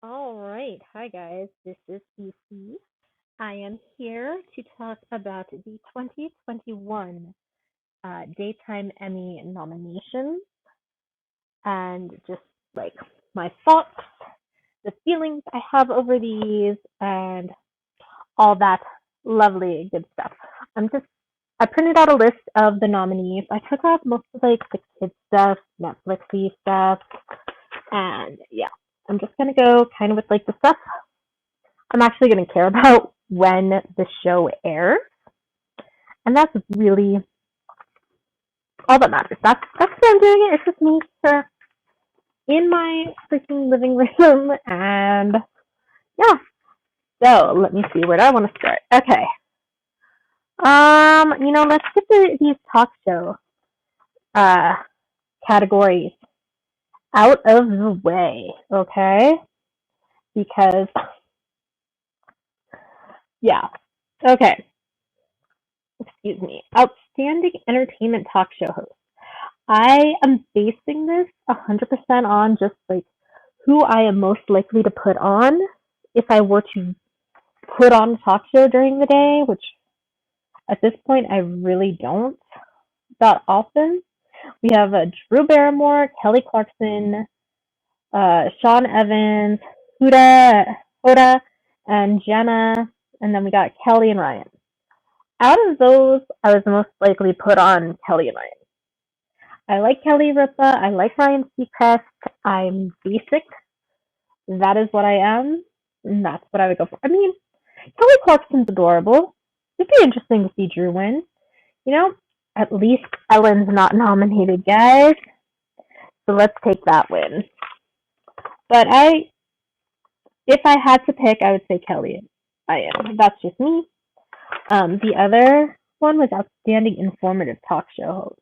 All right. Hi, guys. This is CC. I am here to talk about the 2021 Daytime Emmy Nominations and just like my thoughts, the feelings I have over these, and all that lovely good stuff. I printed out a list of the nominees. I took off most of like the kids stuff, Netflixy stuff, and yeah, I'm just gonna go kind of with like the stuff I'm actually going to care about when the show airs, and that's really all that matters. That's why I'm doing it. It's just me here in my freaking living room, and yeah. So let me see. Where do I want to start? Okay. Let's get these talk show uh categories out of the way, okay? Because yeah. Okay. Excuse me. Outstanding entertainment talk show host. I am basing this 100% on just like who I am most likely to put on if I were to put on a talk show during the day, which at this point I really don't that often. We have Drew Barrymore, Kelly Clarkson, Sean Evans, Hoda, and Jenna, and then we got Kelly and Ryan. Out of those, I was most likely put on Kelly and Ryan. I like Kelly Ripa. I like Ryan Seacrest. I'm basic. That is what I am. And that's what I would go for. I mean, Kelly Clarkson's adorable. It'd be interesting to see Drew win. You know, at least Ellen's not nominated, guys. So let's take that win. But if I had to pick, I would say Kelly. I am. That's just me. The other one was Outstanding Informative Talk Show Host.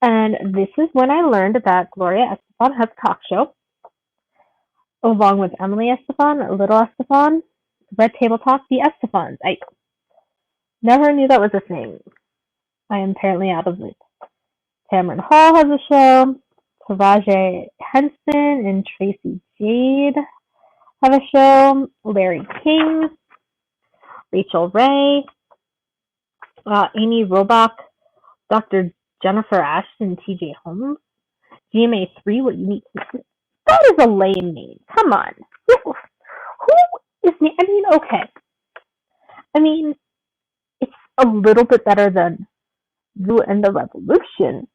And this is when I learned that Gloria Estefan has a talk show, along with Emily Estefan, Little Estefan, Red Table Talk, the Estefans. I never knew that was a thing. I am apparently out of it. Tamron Hall has a show. Taraji Henson and Tracy Jade have a show. Larry King, Rachel Ray, Amy Robach, Dr. Jennifer Ashton, TJ Holmes, GMA3, What You Need to Know. That is a lame name. Come on. Who is me? I mean, okay. I mean, it's a little bit better than You and the Revolution,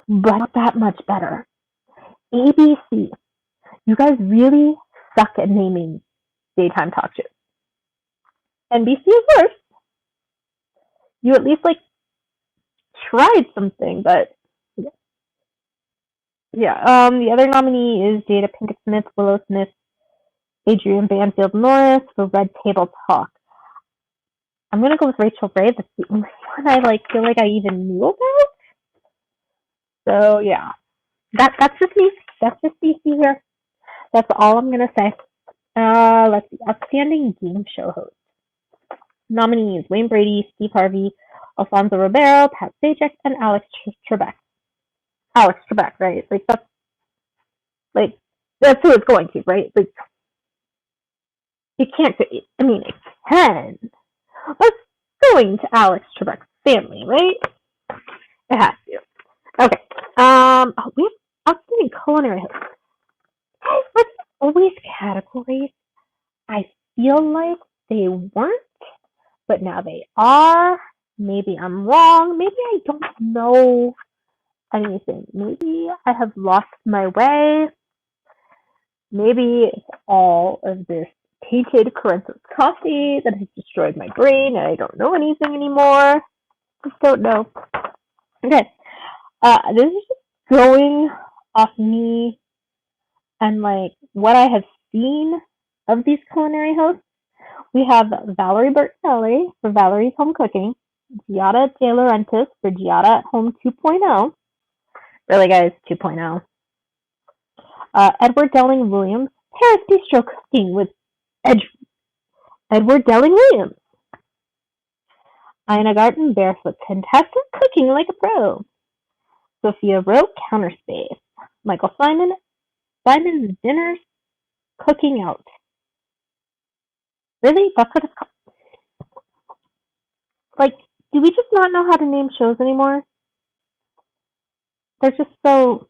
but not that much better. ABC, you guys really suck at naming daytime talk shows. NBC is worse. You at least like tried something, but yeah. The other nominee is Jada Pinkett Smith, Willow Smith, Adrienne Banfield Norris for Red Table Talk. I'm gonna go with Rachel Ray. That's the only one I feel like I even knew about. So yeah, that's just me. That's just DC here. That's all I'm gonna say. Let's see. Outstanding game show host. Nominees: Wayne Brady, Steve Harvey, Alfonso Ribeiro, Pat Sajak, and Alex Trebek. Alex Trebek, right? That's who it's going to, right? Like it can't be. I mean, it can. Let's going to Alex Trebek's family, right? It has to. Okay. We have outstanding culinary host. Let's always categories. I feel like they weren't, but now they are. Maybe I'm wrong. Maybe I don't know anything. Maybe I have lost my way. Maybe it's all of this tainted Corinthos coffee that has destroyed my brain and I don't know anything anymore. Just don't know. Okay. This is just going off me and what I have seen of these culinary hosts. We have Valerie Bertinelli for Valerie's Home Cooking, Giada De Laurentiis for Giada at Home 2.0. Really, guys, 2.0. Edward Delling Williams, Paris Bistro Cooking with Edward Delling Williams. Ina Garten, Barefoot Contestant, Cooking Like a Pro. Sophia Rowe, Counter Space. Michael Simon, Simon's Dinner Cooking Out. Really? That's what it's called? Like, do we just not know how to name shows anymore? They're just so,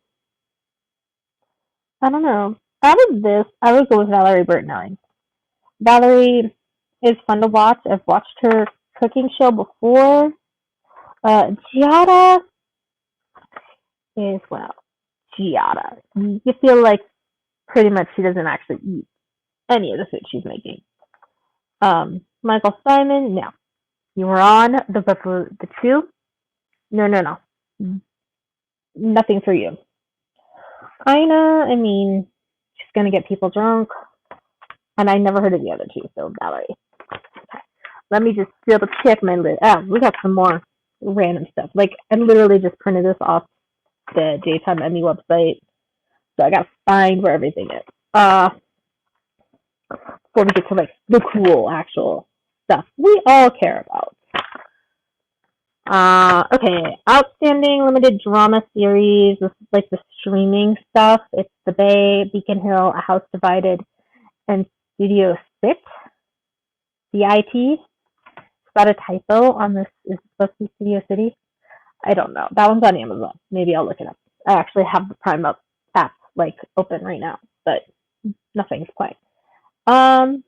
I don't know. Out of this, I would go with Valerie Bertinelli. Valerie is fun to watch. I've watched her cooking show before. Giada is, well, Giada. You feel like pretty much she doesn't actually eat any of the food she's making. Michael Simon, no. You were on the two. No, no, no. Nothing for you. Ina, I mean, she's gonna get people drunk. And I never heard of the other two, so Valerie. Okay. Let me just double check my list. Oh, we got some more random stuff. Like, I literally just printed this off the Daytime Emmy website, so I gotta find where everything is. Before we get to like the cool actual stuff we all care about. Okay, outstanding limited drama series. This is like the streaming stuff. It's The Bay, Beacon Hill, A House Divided, and Studio Sit. CIT. Is that a typo on this? Is it supposed to be Studio City? I don't know. That one's on Amazon. Maybe I'll look it up. I actually have the Prime Up app like open right now, but nothing's quite. I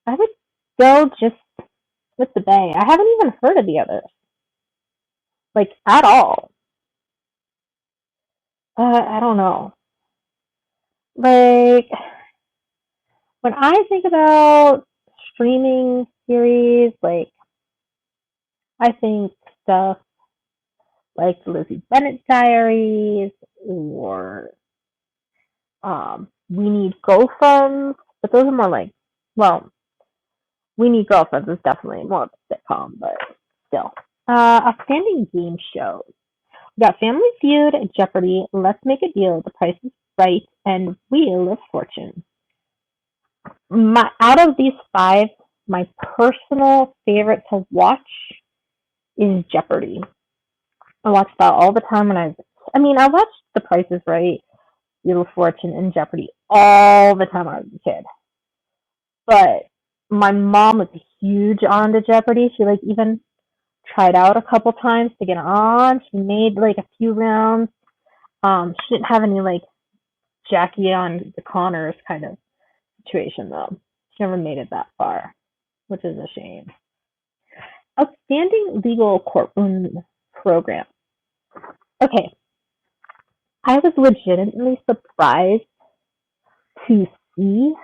would go just with The Bay. I haven't even heard of the others, like at all. I don't know. Like when I think about streaming series, like I think stuff like the Lizzie Bennett Diaries or We Need Girlfriends, but those are more like, well, We Need Girlfriends is definitely more of a sitcom, but still. Outstanding game shows. We got Family Feud, Jeopardy, Let's Make a Deal, The Price is Right, and Wheel of Fortune. Out of these five, my personal favorite to watch is Jeopardy. I watched that all the time when I watched The Price is Right, Wheel of Fortune, and Jeopardy all the time when I was a kid. But my mom was huge on to Jeopardy. She like even tried out a couple times to get on. She made like a few rounds. She didn't have any like Jackie on the Connors kind of situation though. She never made it that far, which is a shame. Outstanding legal courtroom program. Okay, I was legitimately surprised to see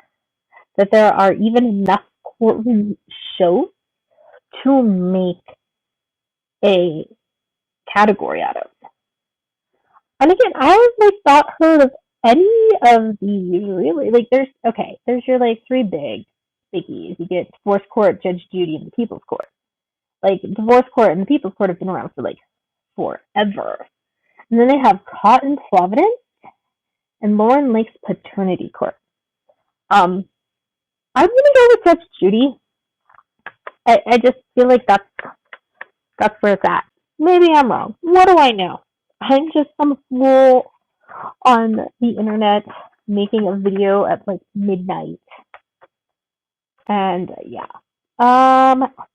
that there are even enough courtroom shows to make a category out of. And again, I was like not heard of any of these really. Like there's your like three biggies. You get Divorce Court, Judge Judy, and the People's Court. Like Divorce Court and the People's Court have been around for like forever. And then they have Caught in Providence and Lauren Lake's Paternity Court. I'm gonna go with Judge Judy. I just feel like that's where it's at. Maybe I'm wrong. What do I know? I'm just some fool on the internet making a video at like midnight. And yeah.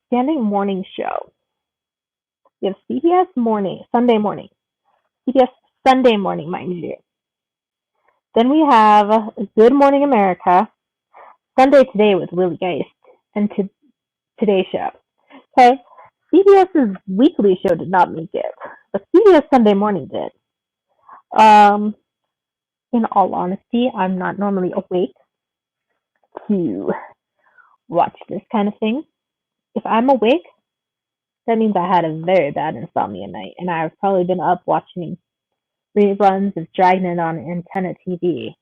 Standing morning show. We have CBS morning, Sunday morning. CBS Sunday morning, mind you. Then we have Good Morning America, Sunday Today with Willie Geist, and Today Show. Okay, CBS's weekly show did not make it, but CBS Sunday morning did. In all honesty, I'm not normally awake to watch this kind of thing. If I'm awake, that means I had a very bad insomnia night, and I've probably been up watching reruns of Dragnet on Antenna TV.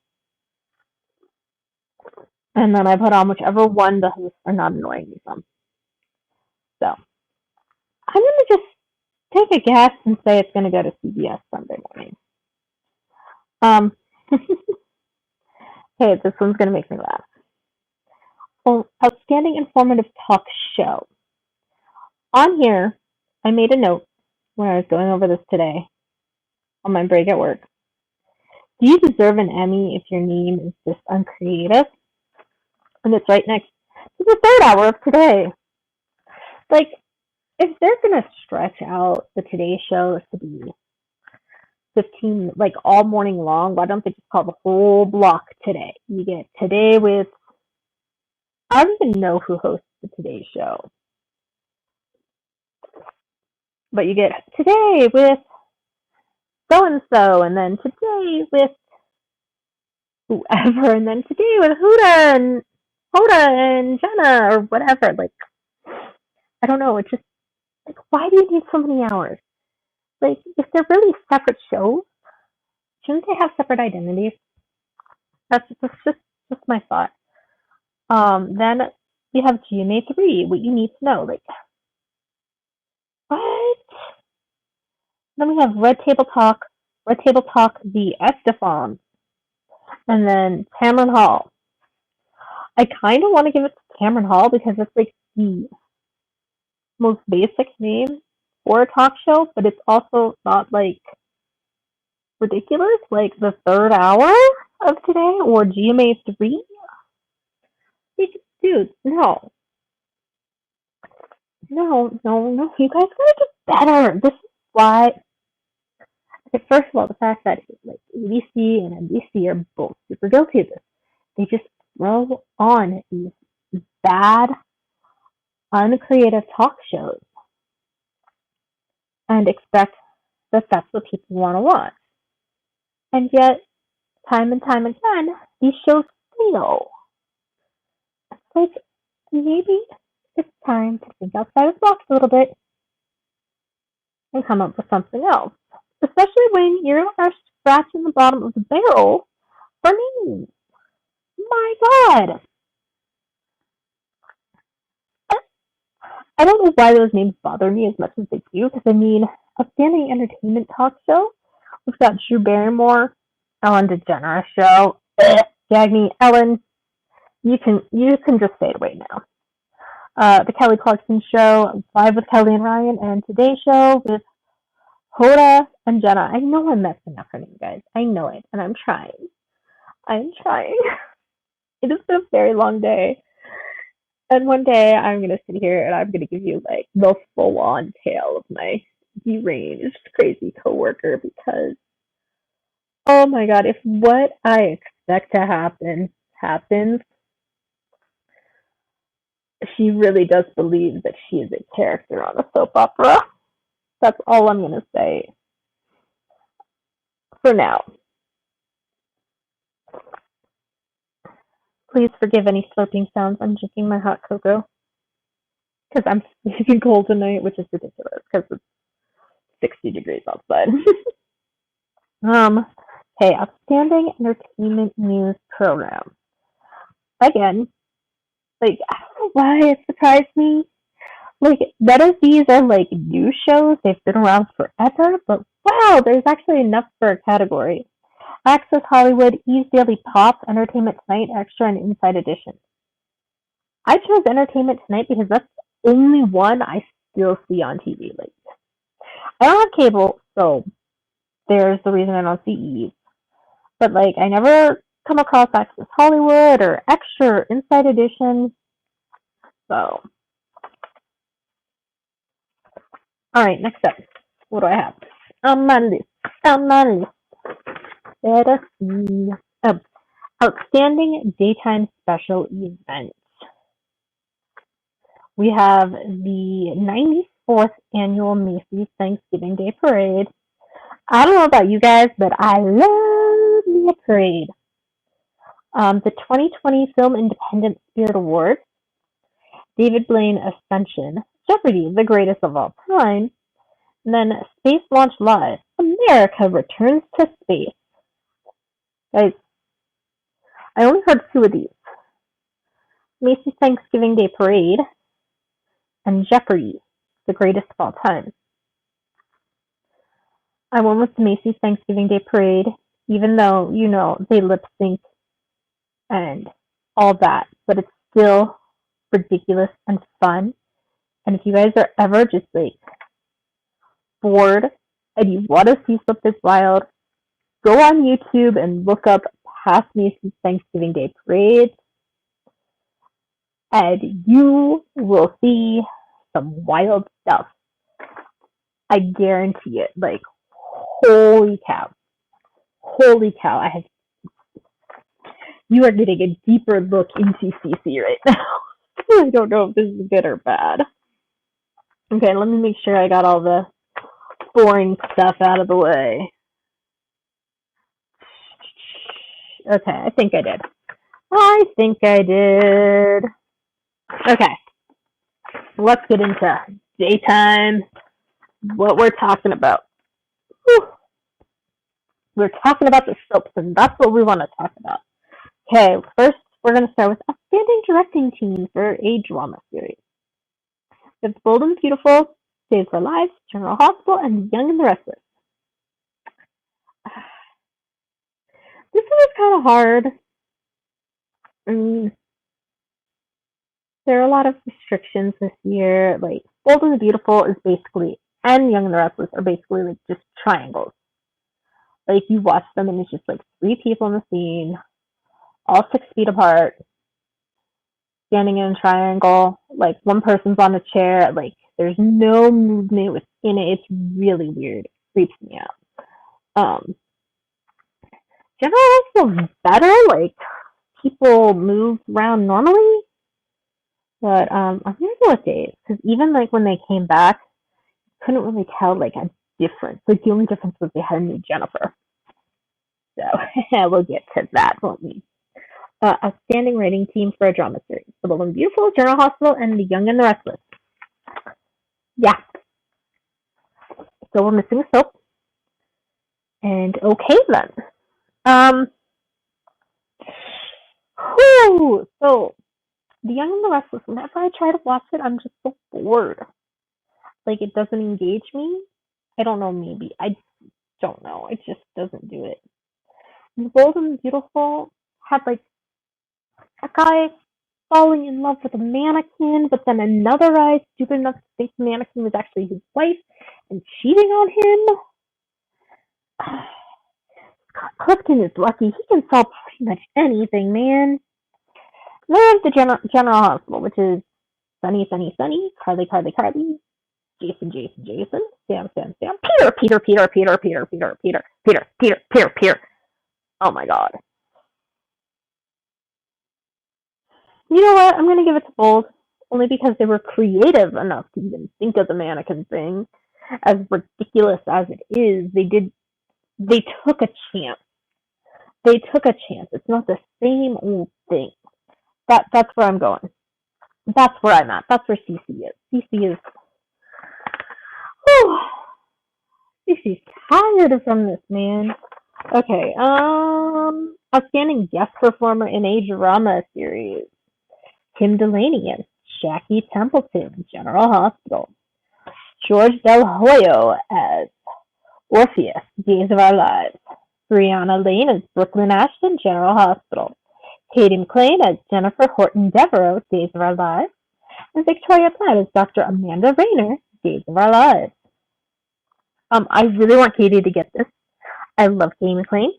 And then I put on whichever one the hosts are not annoying me from. So I'm gonna just take a guess and say it's gonna go to CBS Sunday morning. Hey, this one's gonna make me laugh. Well, outstanding informative talk show. On here, I made a note when I was going over this today on my break at work. Do you deserve an Emmy if your name is just uncreative? And it's right next to the third hour of Today. Like, if they're gonna stretch out the Today Show to be 15, like all morning long, why don't they just call the whole block Today? You get Today with, I don't even know who hosts the Today Show, but you get Today with so and so, and then Today with whoever, and then Today with Hoda and Jenna or whatever. Like, I don't know. It's just like, why do you need so many hours? Like, if they're really separate shows, shouldn't they have separate identities? That's just my thought. Then we have GMA3, what you need to know. Like, what? Then we have Red Table Talk, the Estefan, and then Cameron Hall. I kind of want to give it to Cameron Hall because it's like the most basic name for a talk show, but it's also not like ridiculous, like the third hour of Today or GMA3. Like, dude, no, no. You guys gotta get better. This is why. Okay, first of all, the fact that like ABC and NBC are both super guilty of this. They just throw on these bad, uncreative talk shows and expect that that's what people want to watch. And yet, time and time again, these shows fail. It's like, maybe it's time to think outside of the box a little bit and come up with something else. Especially when you are scratching the bottom of the barrel for names. My God. I don't know why those names bother me as much as they do, because I mean, Outstanding Entertainment Talk Show, we've got Drew Barrymore, Ellen DeGeneres Show, gag me, Ellen, you can just say it right now. The Kelly Clarkson Show, Live with Kelly and Ryan, and Today Show with Hoda and Jenna. I know I'm messing up her name, guys. I know it, and I'm trying. I'm trying. It has been a very long day. And one day I'm gonna sit here and I'm gonna give you like the full on tale of my deranged, crazy coworker because oh my god, if what I expect to happen happens, she really does believe that she is a character on a soap opera. That's all I'm gonna say for now. Please forgive any slurping sounds. I'm drinking my hot cocoa because I'm freezing cold tonight, which is ridiculous because it's 60 degrees outside. um, hey, outstanding entertainment news program. Again, like I don't know why it surprised me. Like none of these are like new shows; they've been around forever. But wow, there's actually enough for a category. Access Hollywood, E's Daily Pop, Entertainment Tonight, Extra, and Inside Edition. I chose Entertainment Tonight because that's the only one I still see on TV. Like I don't have cable, so there's the reason I don't see Eve. But like I never come across Access Hollywood or Extra or Inside Edition. So all right, next up. What do I have? On my list. On my list. Let us see. Oh, outstanding daytime special event. We have the 94th annual Macy's Thanksgiving Day Parade. I don't know about you guys, but I love me a parade. The 2020 Film Independent Spirit Award, David Blaine Ascension, Jeopardy, the greatest of all time, and then Space Launch Live, America Returns to Space. Guys, I only heard two of these. Macy's Thanksgiving Day Parade and Jeopardy, the greatest of all time. I went with the Macy's Thanksgiving Day Parade, even though, you know, they lip sync and all that, but it's still ridiculous and fun. And if you guys are ever just like bored and you want to see something wild, Go on YouTube and look up past Macy's Thanksgiving Day parades, and you will see some wild stuff. I guarantee it. Like, holy cow. Holy cow. You are getting a deeper look into CC right now. I don't know if this is good or bad. Okay, let me make sure I got all the boring stuff out of the way. Okay, I think I did. Okay, let's get into daytime, what we're talking about. Whew. We're talking about the soaps, and that's what we want to talk about. Okay, first we're going to start with outstanding directing team for a drama series. It's Bold and Beautiful, Days of Our Lives, General Hospital, and Young and the Restless. This one is kind of hard. There are a lot of restrictions this year. Like, Bold and the Beautiful is basically, and Young and the Restless are basically like just triangles. Like, you watch them and it's just like three people in the scene, all 6 feet apart, standing in a triangle. Like, one person's on a chair. Like, there's no movement within it. It's really weird. It creeps me out. General Hospital is better. Like, people move around normally. But I'm gonna go with Days, because even like when they came back, couldn't really tell like a difference. Like, the only difference was they had a new Jennifer. So we'll get to that, won't we? Outstanding writing team for a drama series: The Bold and Beautiful, General Hospital, and The Young and the Restless. Yeah. So we're missing a soap. And okay then. So The Young and the Restless, whenever I try to watch it, I'm just so bored. Like, it doesn't engage me. I don't know, maybe. I don't know. It just doesn't do it. The Bold and Beautiful had, like, a guy falling in love with a mannequin, but then another guy stupid enough to think the mannequin was actually his wife and cheating on him. Clifton is lucky. He can solve pretty much anything, man. Then we have the General Hospital, which is Sunny, Sunny, Sunny, Carly, Carly, Carly, Jason, Jason, Jason, Sam, Sam, Sam, Peter, Peter, Peter, Peter, Peter, Peter, Peter, Peter, Peter, Peter, Peter. Oh my god. You know what? I'm gonna give it to Bold, only because they were creative enough to even think of the mannequin thing. As ridiculous as it is, they took a chance. They took a chance. It's not the same old thing. That's where I'm going. That's where I'm at. That's where CC is. CC is. Whew, CC's tired from this, man. Okay. Outstanding guest performer in a drama series: Kim Delaney as Jackie Templeton, General Hospital. George Del Hoyo as Orpheus, Days of Our Lives. Brianna Lane as Brooklyn Ashton, General Hospital. Katie McLean as Jennifer Horton Devereaux, Days of Our Lives. And Victoria Platt as Dr. Amanda Rayner, Days of Our Lives. I really want Katie to get this. I love Katie McLean.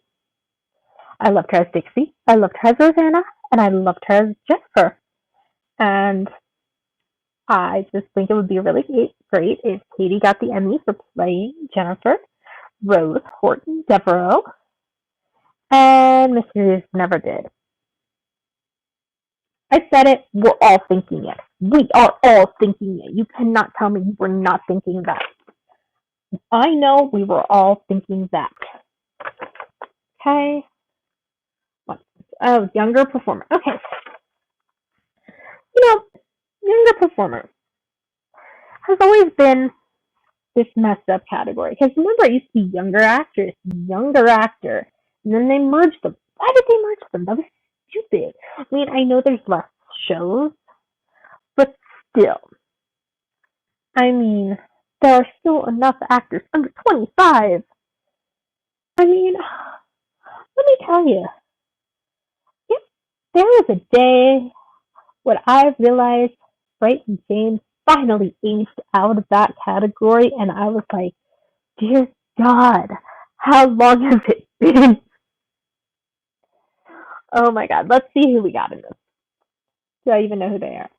I loved her as Dixie. I loved her as Rosanna. And I loved her as Jennifer. And I just think it would be really great if Katie got the Emmy for playing Jennifer Rose Horton Devereaux. And Miss Hughes never did. I said it. We're all thinking it. We are all thinking it. You cannot tell me we're not thinking that. I know we were all thinking that. Okay. Oh, younger performer. Okay. Younger performer has always been this messed up category. Because remember, it used to be younger actress, younger actor, and then they merged them. Why did they merge them? That was stupid. I mean, I know there's less shows, but still. I mean, there are still enough actors under 25. I mean, let me tell you, if there was a day when I realized Bright and James finally aged out of that category, and I was like, dear God, How long has it been? Oh my god, let's see who we got in this. Do I even know who they are?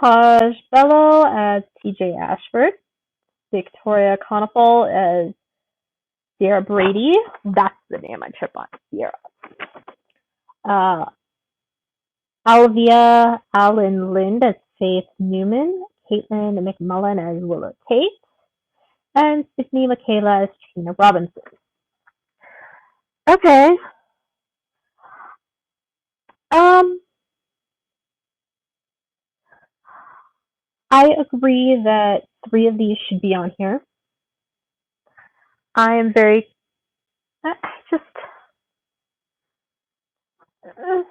Taj Bello as TJ Ashford, Victoria Conopole as Sierra Brady. That's the name I trip on, Sierra. Uh, Alvia Allen Lind as Faith Newman, Caitlin McMullen as Willow Tate, and Sydney Michaela as Trina Robinson. Okay. Um, I agree that 3 of these should be on here. I am very just. I'll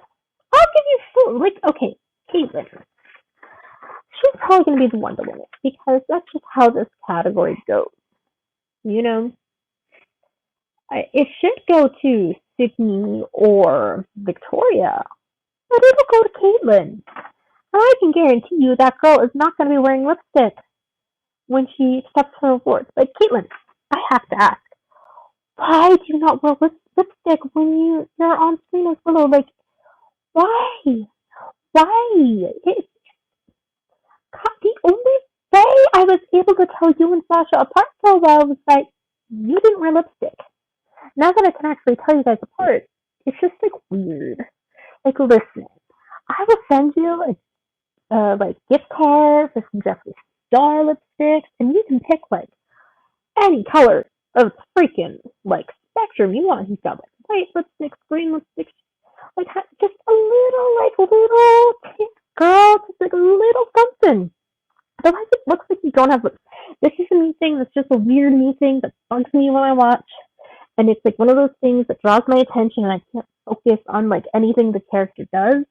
give you four. Like, okay, Caitlin. She's probably going to be the one to win it because that's just how this category goes. You know, it should go to Sydney or Victoria, but it'll go to Caitlin. I can guarantee you that girl is not going to be wearing lipstick when she accepts her awards. But Caitlin, I have to ask, why do you not wear lipstick when you're on screen as Willow? Like, why? Why? It's the only way I was able to tell you and Sasha apart so well was that you didn't wear lipstick. Now that I can actually tell you guys apart, it's just like weird. Like, listen, I will send you a like gift card for some Jeffree Star lipsticks, and you can pick like any color of freaking like spectrum you want. He's got like white lipsticks, green lipsticks, like just a little pink girl, just like a little something. Otherwise, it looks like you don't have lips. This is a me thing. That's just a weird me thing that bugs me when I watch, and it's like one of those things that draws my attention, and I can't focus on like anything the character does.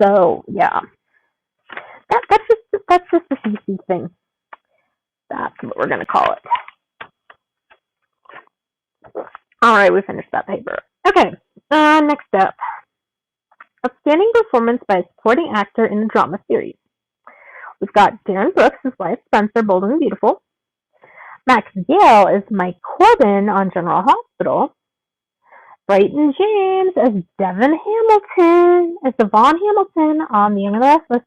So yeah, that's just a CC thing. That's what we're gonna call it. All right, we finished that paper. Okay, next up, outstanding performance by a supporting actor in a drama series. We've got Darren Brooks as Wyatt Spencer, Bold and Beautiful. Max Gale as Mike Corbin on General Hospital. Brighton James as Devon Hamilton, as Devon Hamilton on The Young and the Restless.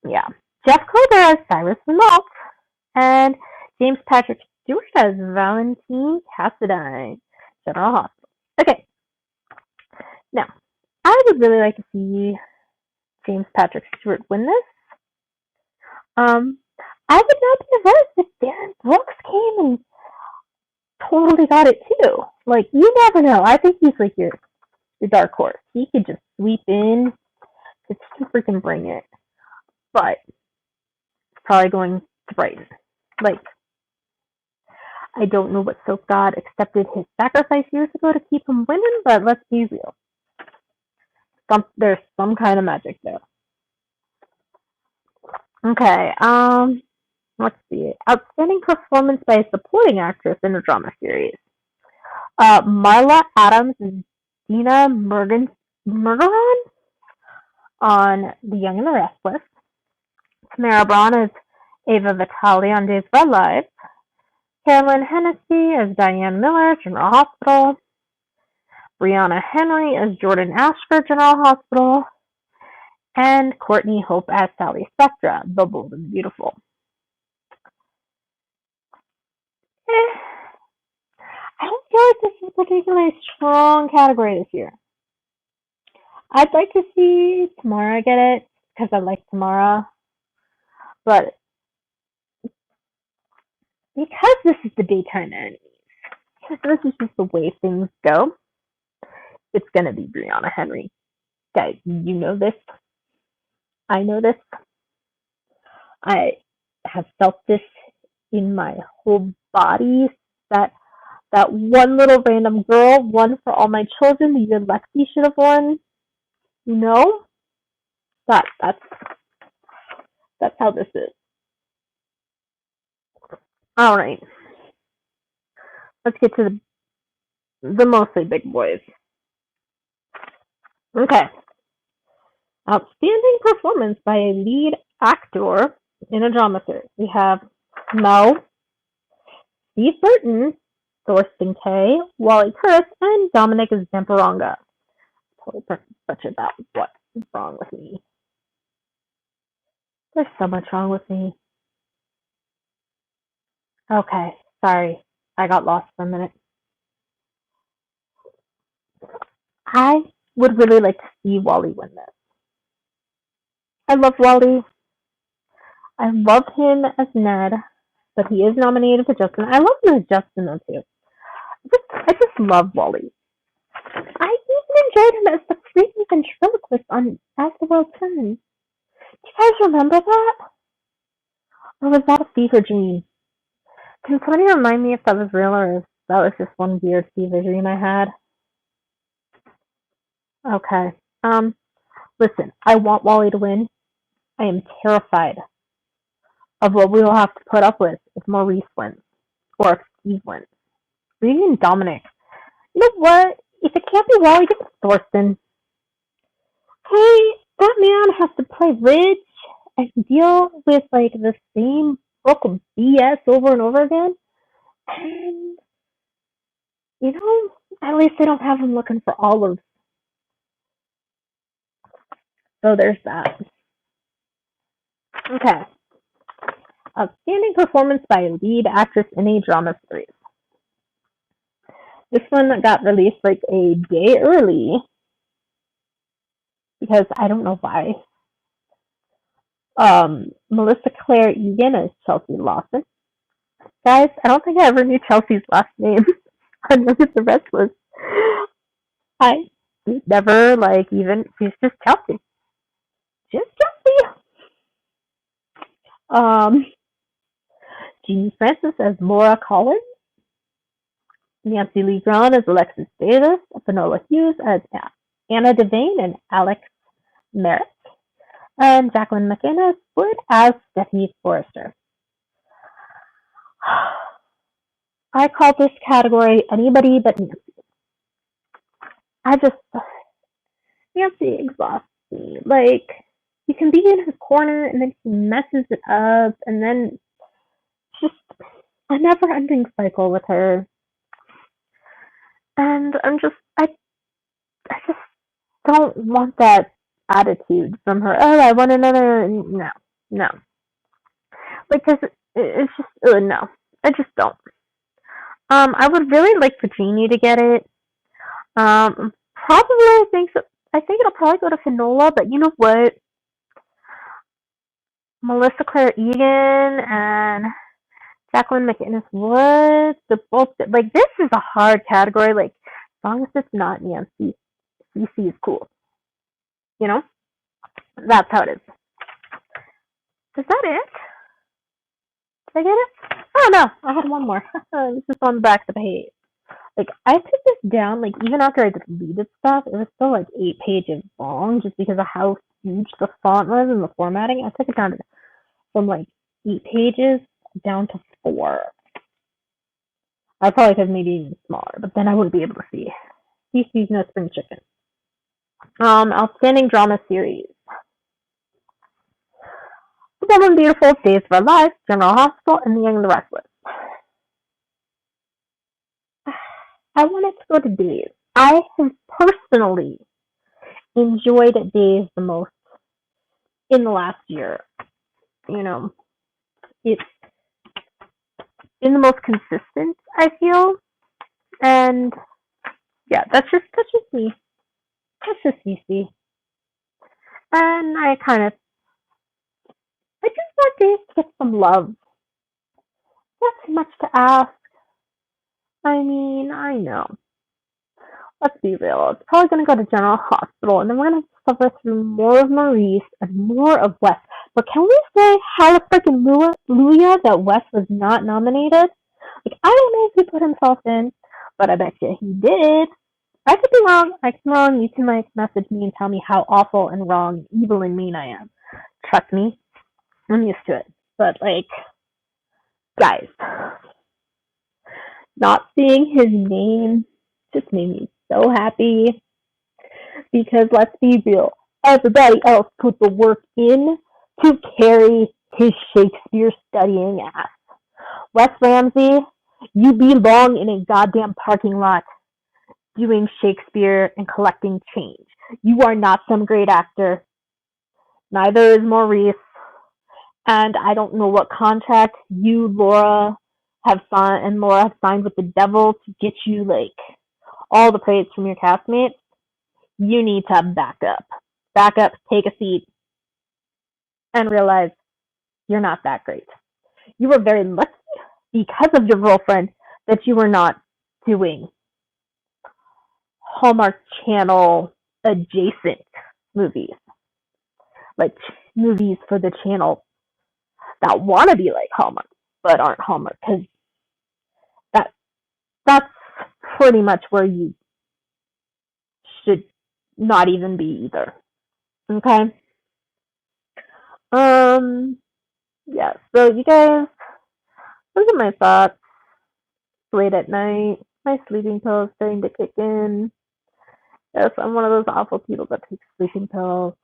Yeah. Jeff Kober as Cyrus Renault. And James Patrick Stewart as Valentine Cassadine, General Hospital. Okay. Now, I would really like to see James Patrick Stewart win this. I would not be averse if Darren Brooks came and totally got it too. Like, you never know. I think he's like your dark horse. He could just sweep in because he can freaking bring it. But it's probably going to Brighton. Like, I don't know what Soap God accepted his sacrifice years ago to keep him winning, but let's be real. There's some kind of magic there. Okay, let's see. Outstanding performance by a supporting actress in a drama series. Marla Adams is Dina Murgeron on The Young and the Restless. Tamara Braun is Ava Vitale on Days of Our Lives. Carolyn Hennessy as Diane Miller, General Hospital. Brianna Henry as Jordan Ashford, General Hospital. And Courtney Hope as Sally Spectra, The Bold and Beautiful. I don't feel like this is a particularly strong category this year. I'd like to see Tamara get it because I like Tamara, but because this is the Daytime Emmys, because this is just the way things go, it's going to be Brianna Henry. Guys, you know this. I know this. I have felt this in my whole body, that one little random girl won for all my children, the year Lexi should have won. You know? That's how this is. Alright. Let's get to the mostly big boys. Okay. Outstanding performance by a lead actor in a drama series. We have Mel, Steve Burton, Thorsten K, Wally Kurth, and Dominic Zamporonga. Totally much about what's wrong with me. There's so much wrong with me. Okay, sorry. I got lost for a minute. I would really like to see Wally win this. I love Wally. I love him as Ned, but he is nominated for Justin. I love him as Justin though too. I just love Wally. I even enjoyed him as the freaking ventriloquist on As the World Turns. Do you guys remember that? Or was that a fever dream? Can somebody remind me if that was real or if that was just one weird fever dream I had? Okay. Listen, I want Wally to win. I am terrified of what we will have to put up with if Maurice wins or if Steve wins. Or even Dominic. You know what? If it can't be Wally, give it to Thorsten. Hey, that man has to play rich and deal with like the same book of BS over and over again. And at least they don't have him looking for olives. So there's that. Okay. Outstanding performance by a lead actress in a drama series. This one got released like a day early because I don't know why. Melissa Claire Egan as Chelsea Lawson. Guys, I don't think I ever knew Chelsea's last name. I know what the rest was. I never she's just Chelsea. Just Chelsea. Jeannie Francis as Laura Collins. Nancy Lee Grahn as Alexis Davis. Finola Hughes as Anna Devane and Alex Merrick. And Jacqueline McInnes Wood as Stephanie Forrester. I call this category anybody but Nancy. Nancy exhausts me. Like, you can be in his corner and then he messes it up and then just a never ending cycle with her. And I just don't want that attitude from her. Oh, I want another. No. Because it's just, no. I just don't. I would really like for Jeannie to get it. Probably I think so. I think it'll probably go to Finola, but you know what? Melissa Claire Egan and Jacqueline McInnes Wood, this is a hard category. Like, as long as it's not Nancy, CC is cool. You know? That's how it is. Is that it? Did I get it? Oh no, I had one more. This is on the back of the page. Like, I took this down, like, even after I deleted stuff, it was still like 8 pages long just because of how huge the font was and the formatting. I took it down from like 8 pages down to 4. I probably could have made it even smaller, but then I wouldn't be able to see. CC's No Spring Chicken. Outstanding drama series. The Bold and Beautiful, Days of Our Lives, General Hospital, and The Young and the Restless. I wanted to go to Days. I have personally enjoyed Days the most in the last year. It's been the most consistent, I feel. And yeah, that's just me. That's just CC. And I just want Days to get some love. Not too much to ask. I mean, I know. Let's be real. It's probably going to go to General Hospital, and then we're going to suffer through more of Maurice and more of Wes. But can we say hallelujah that Wes was not nominated? Like, I don't know if he put himself in, but I bet you he did. I could be wrong. I can be wrong. You can message me and tell me how awful and wrong, evil and mean I am. Trust me, I'm used to it. But guys, not seeing his name just made me so happy. Because let's be real, everybody else put the work in to carry his Shakespeare studying ass. Wes Ramsey You belong in a goddamn parking lot doing Shakespeare and collecting change. You are not some great actor. Neither is Maurice. And I don't know what contract you, Laura, have signed and Laura have signed with the devil to get you like all the praise from your castmates. You need to back up. Back up, take a seat, and realize you're not that great. You were very lucky because of your girlfriend that you were not doing Hallmark Channel adjacent movies, like movies for the channel that want to be like Hallmark but aren't Hallmark, because that that's pretty much where you should not even be either. Okay. Um. Yeah. So you guys, those are my thoughts. Late at night, my sleeping pills starting to kick in. Yes, I'm one of those awful people that takes sleeping pills,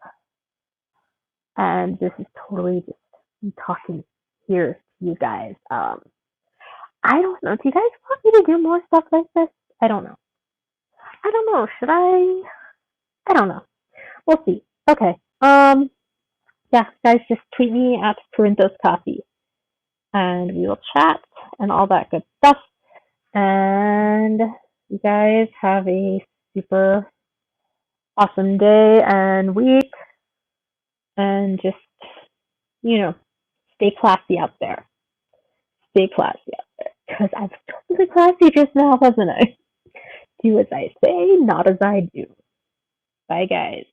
and this is totally just me talking here to you guys. I don't know. Do you guys want me to do more stuff like this? I don't know. I don't know. Should I? I don't know. We'll see. Okay. Yeah, guys, just tweet me at Corinthos Coffee, and we will chat and all that good stuff. And you guys have a super awesome day and week, and just stay classy out there. Stay classy out there, because I was totally classy just now, wasn't I? Do as I say, not as I do. Bye, guys.